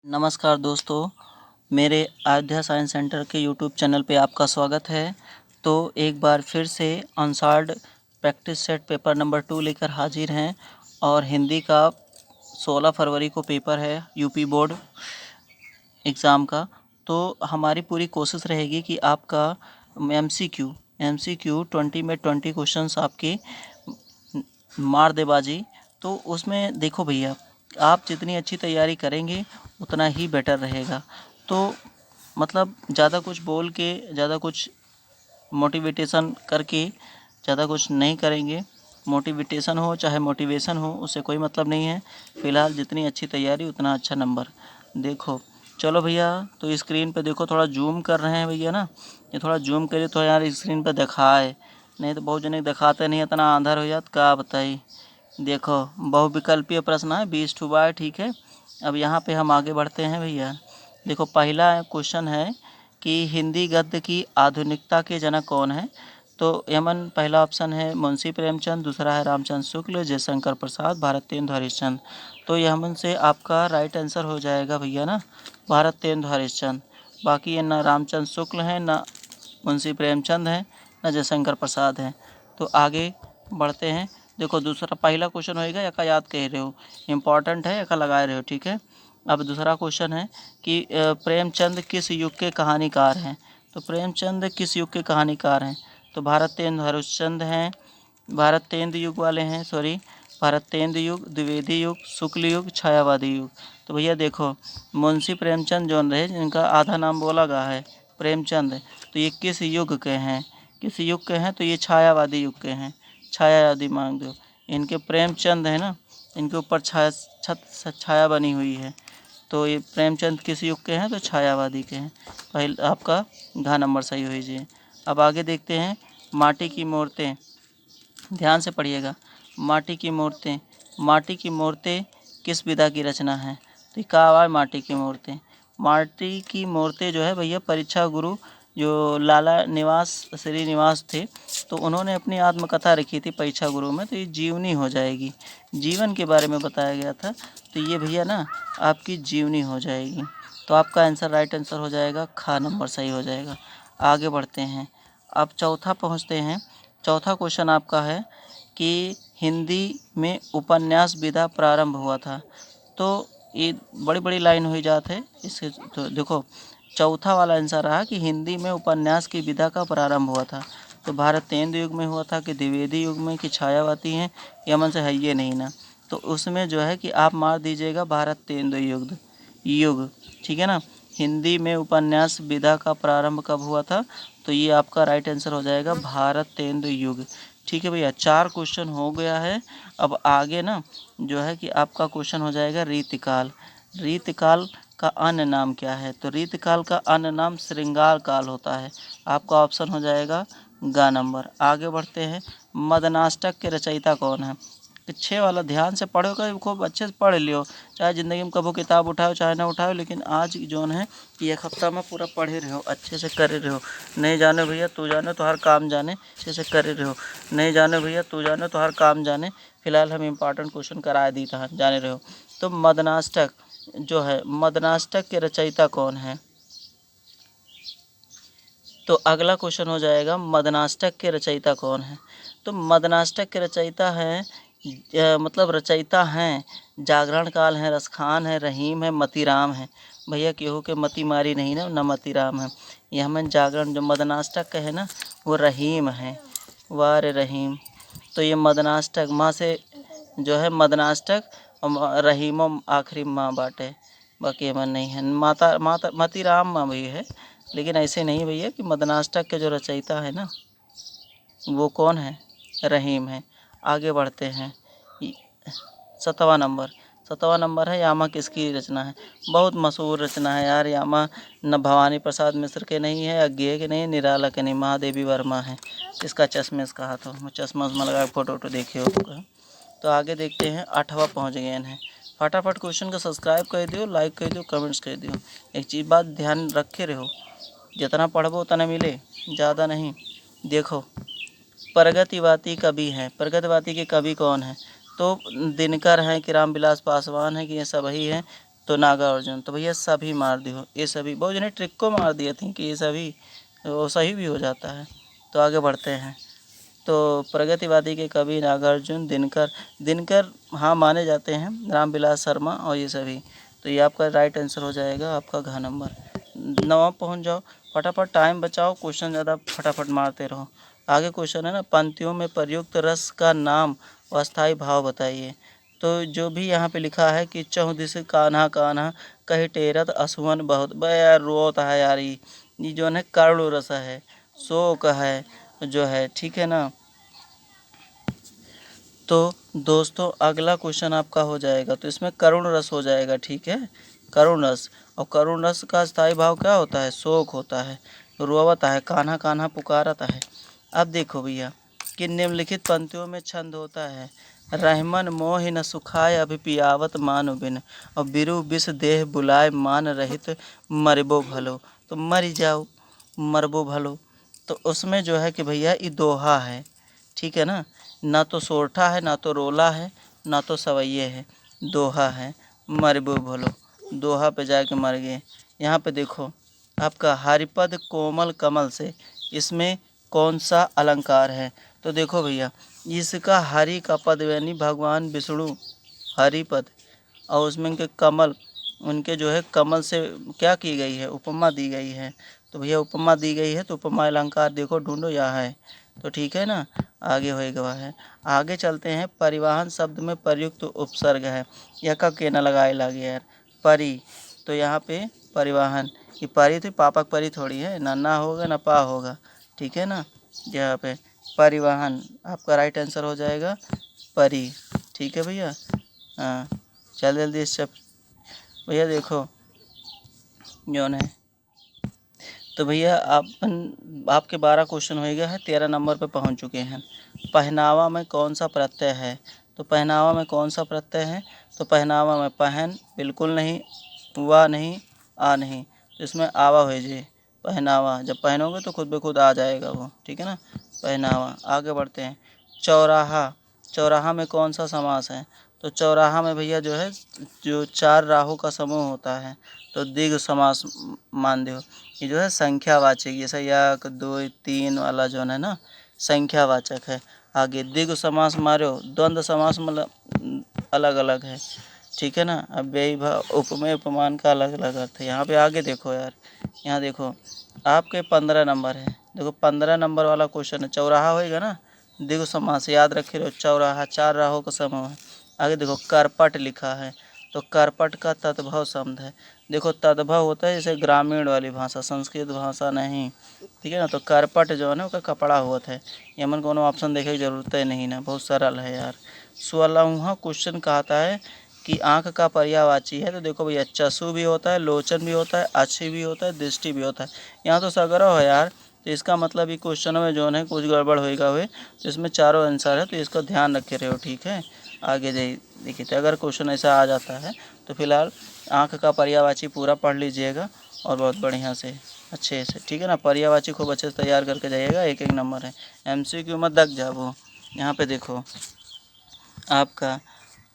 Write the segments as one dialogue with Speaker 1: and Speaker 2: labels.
Speaker 1: नमस्कार दोस्तों, मेरे अयोध्या साइंस सेंटर के यूट्यूब चैनल पे आपका स्वागत है। तो एक बार फिर से unsolved practice set paper number 2 लेकर हाजिर हैं और हिंदी का 16 फरवरी को पेपर है यूपी बोर्ड एग्ज़ाम का। तो हमारी पूरी कोशिश रहेगी कि आपका एमसीक्यू 20 में 20 क्वेश्चंस आपके मार दे बाजी। तो उसमें देखो भैया, आप जितनी अच्छी तैयारी करेंगे उतना ही बेटर रहेगा। तो मतलब ज़्यादा कुछ बोल के, ज़्यादा कुछ मोटिवेशन करके ज़्यादा कुछ नहीं करेंगे। मोटिवेशन हो चाहे मोटिवेशन हो, उससे कोई मतलब नहीं है। फ़िलहाल जितनी अच्छी तैयारी उतना अच्छा नंबर। देखो चलो भैया, तो स्क्रीन पे देखो, थोड़ा जूम कर रहे हैं भैया ना, ये थोड़ा जूम करिए तो यार स्क्रीन पे दिखाए, नहीं तो बहुत जने दिखाते नहीं, इतना अंधर हो जात का बताई। देखो बहुविकल्पीय प्रश्न है, 20 ठो बार, ठीक है। अब यहाँ पे हम आगे बढ़ते हैं भैया। देखो पहला क्वेश्चन है कि हिंदी गद्य की आधुनिकता के जनक कौन है। तो यमन पहला ऑप्शन है मुंशी प्रेमचंद, दूसरा है रामचंद्र शुक्ल, जयशंकर प्रसाद, भारतेंदु हरिश्चंद्र। तो यमन से आपका राइट आंसर हो जाएगा भैया ना भारतेंदु हरिश्चंद्र। बाकी ये ना रामचंद्र शुक्ल हैं, ना मुंशी प्रेमचंद हैं, ना जयशंकर प्रसाद हैं। तो आगे बढ़ते हैं। देखो दूसरा, पहला क्वेश्चन होएगा या का याद कह रहे हो, इम्पॉर्टेंट है या का लगा रहे हो, ठीक है। अब दूसरा क्वेश्चन है कि प्रेमचंद किस युग के कहानीकार हैं। तो प्रेमचंद किस युग के कहानीकार हैं। तो भारतेंदु हरिश्चंद्र हैं, भारतेंदु युग वाले हैं, सॉरी, भारतेंदु युग, द्विवेदी युग, शुक्ल युग, छायावादी युग। तो भैया देखो, मुंशी प्रेमचंद जौन रहे, जिनका आधा नाम बोला गया है प्रेमचंद, तो ये किस युग के हैं, किस युग के हैं। तो ये छायावादी युग के हैं, छायावादी मांग दो। इनके प्रेमचंद है ना, इनके ऊपर छाया बनी हुई है। तो ये प्रेमचंद किस युग के हैं, तो छायावादी के हैं। पहले आपका घ नंबर सही हो जाइए। अब आगे देखते हैं, माटी की मूर्तें, ध्यान से पढ़िएगा। माटी की मूर्तें, माटी की मूर्तें किस विधा की रचना है। तो क्या है माटी की मूर्तें, माटी की मूर्तें जो है भैया, परीक्षा गुरु जो लाला निवास श्रीनिवास थे, तो उन्होंने अपनी आत्मकथा रखी थी परीक्षा गुरु में। तो ये जीवनी हो जाएगी, जीवन के बारे में बताया गया था। तो ये भैया ना आपकी जीवनी हो जाएगी। तो आपका आंसर, राइट आंसर हो जाएगा, खा नंबर सही हो जाएगा। आगे बढ़ते हैं, अब चौथा पहुंचते हैं। चौथा क्वेश्चन आपका है कि हिंदी में उपन्यास विधा प्रारंभ हुआ था। तो ये बड़ी बड़ी लाइन हो जात है इसके। तो देखो चौथा वाला आंसर रहा कि हिंदी में उपन्यास की विधा का प्रारंभ हुआ था। तो भारतेंदु युग में हुआ था कि द्विवेदी युग में कि छायावादी हैं, यमन से है ये नहीं ना। तो उसमें जो है कि आप मार दीजिएगा भारतेंदु युग युग, ठीक है ना। हिंदी में उपन्यास विधा का प्रारंभ कब हुआ था। तो ये आपका राइट आंसर हो जाएगा भारतेंदु युग, ठीक है भैया। 4 क्वेश्चन हो गया है। अब आगे ना जो है कि आपका क्वेश्चन हो जाएगा रीतिकाल। रीतिकाल का अन्य नाम क्या है। तो रीतिकाल का अन्य नाम श्रृंगार काल होता है। आपका ऑप्शन हो जाएगा ग नंबर। आगे बढ़ते हैं, मदनाष्टक के रचयिता कौन है। पीछे वाला ध्यान से पढ़ोगे, खूब अच्छे से पढ़ लियो, चाहे ज़िंदगी में कबो किताब उठाओ चाहे ना उठाओ, लेकिन आज जोन है कि एक हफ्ता में पूरा पढ़े रहो, अच्छे से करे रहो। नहीं जाने भैया तू जाने तो हर काम जाने, अच्छे से करे रहो। नहीं जाने भैया तू जाने तो हर काम जाने। फिलहाल हम इम्पॉर्टेंट क्वेश्चन करा दी था, जाने रहो। तो मदनाष्टक जो है, मदनाष्टक के रचयिता कौन है। तो अगला क्वेश्चन हो जाएगा मदनाष्टक के रचयिता कौन है। तो मदनाष्टक के रचयिता हैं, मतलब रचयिता हैं, जागरण काल है, रसखान है, रहीम है, मतीराम है। भैया केहू के मती मारी नहीं ना, न मतीराम है। ये हमें जागरण जो मदनाष्टक का है ना, वो रहीम है, वाह रे रहीम। तो ये मदनाष्टक माँ से जो है मदनाष्टक और रहीमो आखिरी माँ बाटे, बाकी मन नहीं है। माता माता मतीराम माँ भी है, लेकिन ऐसे नहीं भैया कि मदनाष्टक के जो रचयिता है ना वो कौन है, रहीम है। आगे बढ़ते हैं, 7वां नंबर है, यामा किसकी रचना है। बहुत मशहूर रचना है यार यामा, न भवानी प्रसाद मिश्र के नहीं है, अज्ञेय के नहीं, निराला के नहीं, महादेवी वर्मा है। इसका चश्मे से कहा तो चश्मा उश्मा लगा फोटो वोटो देखे होगा। तो आगे देखते हैं, 8वां पहुँच गए हैं। फटाफट क्वेश्चन को सब्सक्राइब कर दियो, लाइक कर दियो, कमेंट्स कर दियो। एक चीज़ बात ध्यान रखे रहो, जितना पढ़बो उतना मिले, ज़्यादा नहीं। देखो प्रगतिवादी कवि हैं, प्रगतिवादी के कवि कौन हैं। तो दिनकर हैं कि रामविलास पासवान हैं कि ये सब ही हैं। तो नागार्जुन। तो भैया सभी मार दियो, ये सभी बहुत जने ट्रिक को मार दिए थे कि ये सभी, वो सही भी हो जाता है। तो आगे बढ़ते हैं। तो प्रगतिवादी के कवि नागार्जुन, दिनकर। दिनकर हाँ माने जाते हैं, रामविलास शर्मा और ये सभी। तो ये आपका राइट आंसर हो जाएगा, आपका घ नंबर। 9 पहुँच जाओ, फटाफट टाइम बचाओ, क्वेश्चन ज़्यादा फटाफट मारते रहो। आगे क्वेश्चन है ना, पंक्तियों में प्रयुक्त रस का नाम व अस्थायी भाव बताइए। तो जो भी यहाँ पे लिखा है कि चहुदिस कान्हा कान्हा कही टेरत असुवन बहुत, बे यार रोता है यार, ये जो है करुण रस है, शोक है जो है, ठीक है ना। तो दोस्तों अगला क्वेश्चन आपका हो जाएगा, तो इसमें करुण रस हो जाएगा, ठीक है, करुण रस। और करुण रस का स्थायी भाव क्या होता है, शोक होता है, रोवता है, कान्हा कान्हा पुकारता है। अब देखो भैया कि निम्नलिखित पंक्तियों में छंद होता है, रहमन मोहि न सुखाय अभी पियावत मान बिन, और बिरु बिस देह बुलाए मान रहित मरबो भलो। तो मर जाओ, मरबो भलो। तो उसमें जो है कि भैया ये दोहा है, ठीक है ना तो सोरठा है, ना तो रोला है, ना तो सवैये है, दोहा है, मरबो भलो, दोहा पे जाके मर गए। यहाँ पे देखो आपका हरिपद कोमल कमल से, इसमें कौन सा अलंकार है। तो देखो भैया इसका हरि का पद यानी भगवान विष्णु हरिपद, और उसमें उनके कमल, उनके जो है कमल से क्या की गई है, उपमा दी गई है। तो भैया उपमा दी गई है, तो उपमा अलंकार देखो ढूंढो, यहाँ है। तो ठीक है ना, आगे होएगा है। आगे चलते हैं, परिवहन शब्द में प्रयुक्त उपसर्ग है, यह का के न लगाए लागे यार, परि। तो यहाँ पे परिवहन, ये परि थी, पापक परि थोड़ी है, ना होगा ना पा होगा, ठीक है ना। यहाँ पे परिवहन आपका राइट आंसर हो जाएगा, परि, ठीक है भैया। हाँ चल जल्दी इससे भैया देखो जौन है। तो भैया आपके 12 क्वेश्चन हो गया है, 13 नंबर पे पहुंच चुके हैं। पहनावा में कौन सा प्रत्यय है। तो पहनावा में कौन सा प्रत्यय है, तो पहनावा में पहन बिल्कुल नहीं, हुआ नहीं, आ नहीं, तो इसमें आवा हो जी, पहनावा जब पहनोगे तो खुद ब खुद आ जाएगा वो, ठीक है ना, पहनावा। आगे बढ़ते हैं, चौराहा। चौराहा में कौन सा समास है। तो चौराहा में भैया जो है, जो 4 राहु का समूह होता है, तो दीर्घ समास मान दो। ये जो है संख्यावाचक, जैसे 1 2 3 वाला जो है ना संख्यावाचक है। आगे दीर्घ समास मारो, द्वंद्व समास मतलब अलग अलग है, ठीक है ना। अब व्ययी भाव उपमेय उपमान का अलग अलग अर्थ है। यहाँ पे आगे देखो यार, यहाँ देखो आपके 15 नंबर है, देखो 15 नंबर वाला क्वेश्चन है, चौराहा होएगा ना, दीर्घ समास याद रखे रहो, चौराहा 4 राहों का समूह है। आगे देखो करपट लिखा है, तो करपट का तद्भव शब्द है। देखो तद्भव होता है जैसे ग्रामीण वाली भाषा, संस्कृत भाषा नहीं, ठीक है ना। तो करपट जो है ना उसका कपड़ा हुआ है, यमन कोनो ऑप्शन देखे की जरूरत है नहीं ना, बहुत सरल है यार। 16वां क्वेश्चन कहता है कि आँख का पर्यायवाची है। तो देखो भैया चक्षु भी होता है, लोचन भी होता है, अच्छी भी होता है, दृष्टि भी होता है। यहाँ तो सगरो है यार, तो इसका मतलब ये क्वेश्चन में जो है कुछ गड़बड़ होएगा हुए, तो इसमें चारों आंसर है, तो इसका ध्यान रखे रहो, ठीक है। आगे देखिए, तो अगर क्वेश्चन ऐसा आ जाता है तो फिलहाल आँख का पर्यायवाची पूरा पढ़ लीजिएगा और बहुत बढ़िया से अच्छे से, ठीक है ना। पर्यायवाची खूब अच्छे से तैयार करके जाइएगा, एक एक नंबर है, MCQ मत दग जाओ। यहाँ पे देखो आपका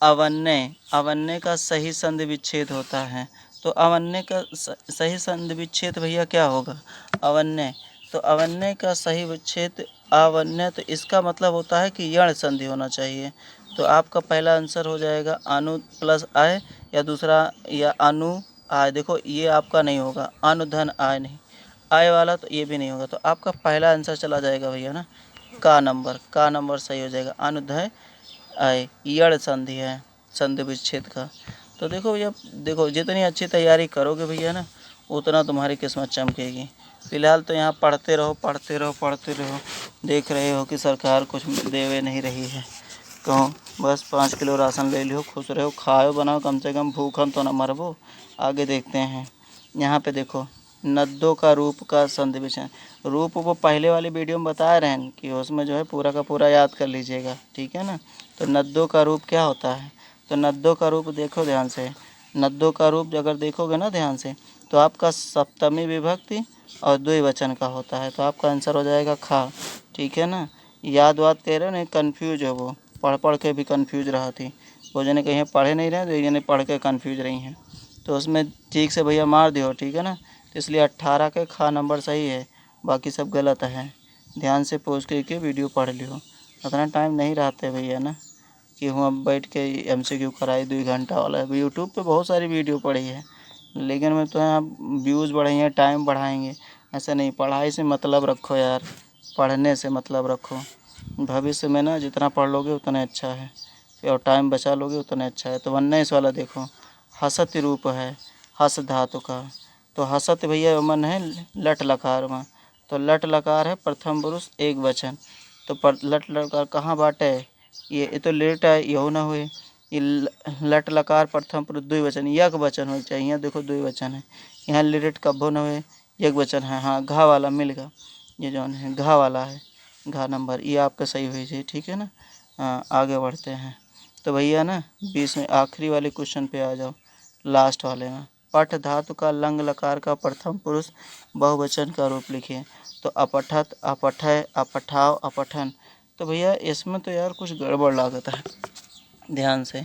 Speaker 1: अवन्य, अवन्य का सही संधि विच्छेद होता है। तो अवन्य का सही संधि विच्छेद भैया क्या होगा, अवन्य। तो अवन्य का सही विच्छेद अवन्य, तो इसका मतलब होता है कि यण संधि होना चाहिए। तो आपका पहला आंसर हो जाएगा अनु प्लस आय, या दूसरा या अनु आय। देखो ये आपका नहीं होगा, अनुधन आय नहीं, आय वाला तो ये भी नहीं होगा। तो आपका पहला आंसर चला जाएगा भैया ना, का नंबर सही हो जाएगा, अनुधय आय, यण संधि है, संधि विच्छेद का। तो देखो भैया, देखो जितनी अच्छी तैयारी करोगे भैया ना, उतना तुम्हारी किस्मत चमकेगी। फिलहाल तो यहाँ पढ़ते रहो पढ़ते रहो पढ़ते रहो, देख रहे हो कि सरकार कुछ देवे नहीं रही है। कहो बस 5 किलो राशन ले लियो, खुश रहो, खाओ बनाओ, कम से कम भूखम तो ना मरबो। आगे देखते हैं, यहाँ पे देखो नद्दों का रूप का संधि विच्छेद। रूप वो पहले वाली वीडियो में बता रहे हैं कि उसमें जो है पूरा का पूरा याद कर लीजिएगा, ठीक है ना। तो नद्दों का रूप क्या होता है, तो नद्दों का रूप देखो ध्यान से, नद्दों का रूप अगर देखोगे ना ध्यान से, तो आपका सप्तमी विभक्ति और द्विवचन का होता है। तो आपका आंसर हो जाएगा खा, ठीक है ना। याद वाद कह रहे हो नहीं, कन्फ्यूज है वो, पढ़ पढ़ के भी कन्फ्यूज रहा थी, वो जने कहीं पढ़े नहीं रहे, तो जने पढ़ के कन्फ्यूज रही हैं। तो उसमें ठीक से भैया मार दियो, ठीक है ना। तो इसलिए 18 के खा नंबर सही है, बाकी सब गलत है। ध्यान से पोज करके वीडियो पढ़ लियो। उतना टाइम नहीं रहते भैया ना कि हम अब बैठ के MCQ कराई 2 घंटा वाला है। यूट्यूब पे बहुत सारी वीडियो पड़ी है, लेकिन मैं तो यहाँ व्यूज़ बढ़ाएंगे, टाइम बढ़ाएंगे, ऐसा नहीं। पढ़ाई से मतलब रखो यार, पढ़ने से मतलब रखो। भविष्य में ना जितना पढ़ लोगे उतना अच्छा है, और टाइम बचा लोगे उतना अच्छा है। तो 19 वाला देखो, हसत रूप है, हस धातु का। तो हसत भैया मन है लट लकार में, तो लट लकार है प्रथम पुरुष एक वचन। तो लट लकार कहाँ बाटे, ये तो लेट है, यहो ना हुए। ये लट लकार प्रथम पुरुष द्विवचन, एक वचन हो चाहिए। यहाँ देखो द्विवचन है, यहाँ लिरिट कब्बो न हुए, एक वचन है। हाँ, घा वाला मिल गया, ये जौन है घा वाला है, घा नंबर ये आपका सही हुई चाहिए, ठीक है ना। हाँ, आगे बढ़ते हैं। तो भैया ना 20 में आखिरी वाले क्वेश्चन पे आ जाओ, लास्ट वाले में। पठ धातु का लंग लकार का प्रथम पुरुष बहुवचन का रूप लिखिए। तो अपठत, अपठय, अपठाव, अपठन। तो भैया इसमें तो यार कुछ गड़बड़ लागत है, ध्यान से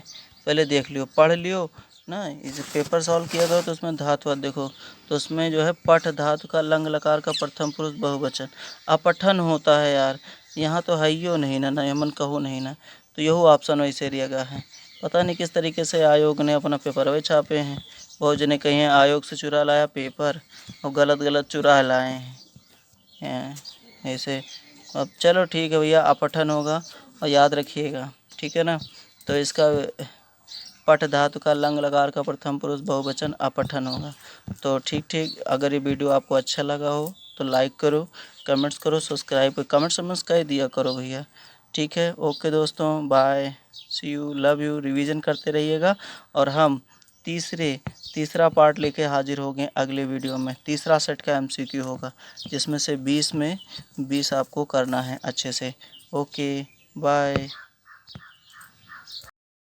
Speaker 1: पहले देख लियो, पढ़ लियो ना। इसे पेपर सॉल्व किया था तो उसमें धातु देखो, तो उसमें जो है पठ धातु का लंग लकार का प्रथम पुरुष बहुवचन अपठन होता है यार। यहाँ तो है ही नहीं ना, यमन कहो नहीं ना। तो यही ऑप्शन वैसे दिया गया है। पता नहीं किस तरीके से आयोग ने अपना पेपर वे छापे हैं। बहुत जने कहीं आयोग से चुरा लाया पेपर और गलत गलत चुरा लाए हैं ऐसे। अब चलो ठीक है भैया, अपठन होगा और याद रखिएगा, ठीक है ना। तो इसका पठ धातु का लंग लकार का प्रथम पुरुष बहुवचन अपठन होगा। तो ठीक, अगर ये वीडियो आपको अच्छा लगा हो तो लाइक करो, कमेंट्स करो, सब्सक्राइब करो, कमेंट्स कर दिया करो भैया, ठीक है। ओके दोस्तों, bye, see you, love you. Revision करते रहिएगा, और हम तीसरा पार्ट लेके हाजिर हो गए अगले वीडियो में। तीसरा सेट का MCQ होगा, जिसमें से 20 में 20 आपको करना है अच्छे से। Okay, bye.